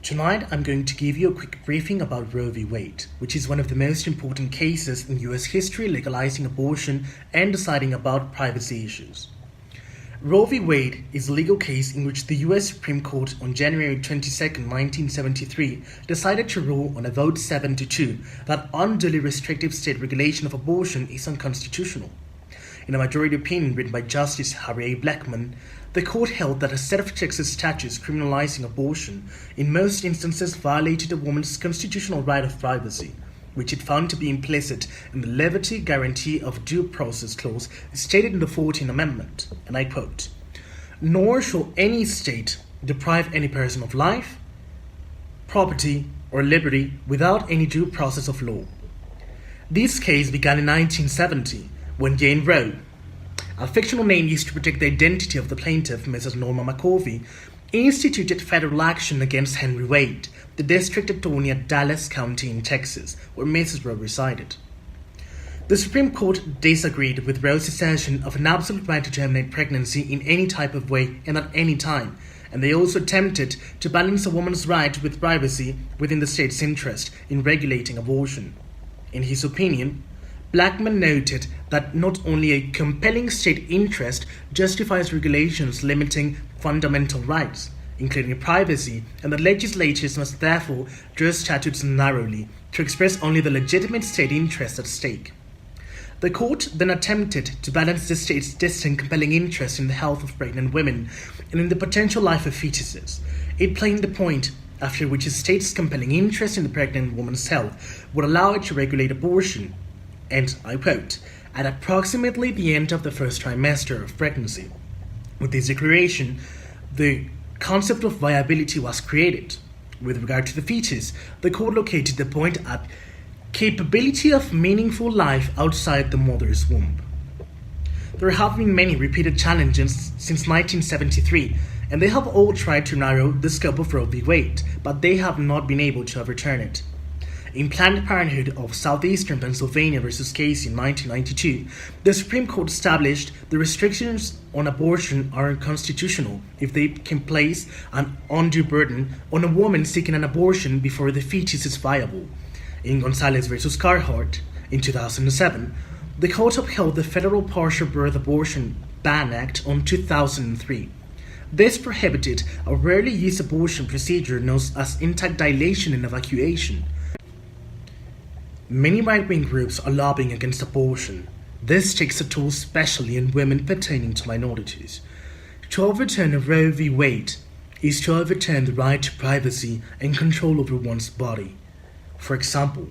Tonight, I'm going to give you a quick briefing about Roe v. Wade, which is one of the most important cases in US history legalizing abortion and deciding about privacy issues. Roe v. Wade is a legal case in which the US Supreme Court on January 22, 1973 decided to rule on a vote 7-2 that unduly restrictive state regulation of abortion is unconstitutional. In a majority opinion written by Justice Harry A. Blackmun, the court held that a set of Texas statutes criminalizing abortion in most instances violated a woman's constitutional right of privacy, which it found to be implicit in the liberty guarantee of due process clause stated in the 14th Amendment, and I quote, "Nor shall any state deprive any person of life, property, or liberty without any due process of law." This case began in 1970 when Jane Roe, a fictional name used to protect the identity of the plaintiff, Mrs. Norma McCorvey, instituted federal action against Henry Wade, the district attorney at Dallas County in Texas, where Mrs. Roe resided. The Supreme Court disagreed with Roe's assertion of an absolute right to terminate pregnancy in any type of way and at any time, and they also attempted to balance a woman's right with privacy within the state's interest in regulating abortion. In his opinion, Blackmun noted that not only a compelling state interest justifies regulations limiting fundamental rights, including privacy, and that legislatures must therefore draw statutes narrowly to express only the legitimate state interest at stake. The court then attempted to balance the state's distinct compelling interest in the health of pregnant women and in the potential life of fetuses. It claimed the point after which a state's compelling interest in the pregnant woman's health would allow it to regulate abortion, and I quote, "at approximately the end of the first trimester of pregnancy." With this declaration, the concept of viability was created. With regard to the fetus, the court located the point at capability of meaningful life outside the mother's womb. There have been many repeated challenges since 1973, and they have all tried to narrow the scope of Roe v. Wade, but they have not been able to overturn it. In Planned Parenthood of Southeastern Pennsylvania versus Casey in 1992, the Supreme Court established the restrictions on abortion are unconstitutional if they can place an undue burden on a woman seeking an abortion before the fetus is viable. In Gonzalez versus Carhart in 2007, the court upheld the Federal Partial Birth Abortion Ban Act on 2003. This prohibited a rarely used abortion procedure known as intact dilation and evacuation. Many right-wing groups are lobbying against abortion. This takes a toll especially on women pertaining to minorities. To overturn Roe v. Wade is to overturn the right to privacy and control over one's body. For example,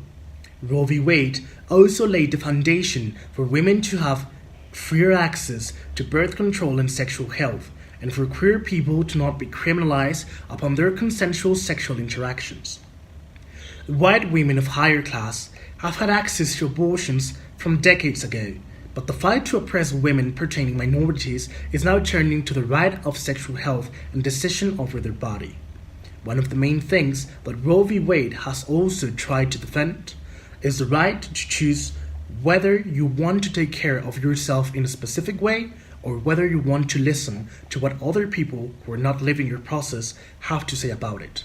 Roe v. Wade also laid the foundation for women to have freer access to birth control and sexual health, and for queer people to not be criminalized upon their consensual sexual interactions. White women of higher class have had access to abortions from decades ago, but the fight to oppress women pertaining minorities is now turning to the right of sexual health and decision over their body. One of the main things that Roe v. Wade has also tried to defend is the right to choose whether you want to take care of yourself in a specific way or whether you want to listen to what other people who are not living your process have to say about it.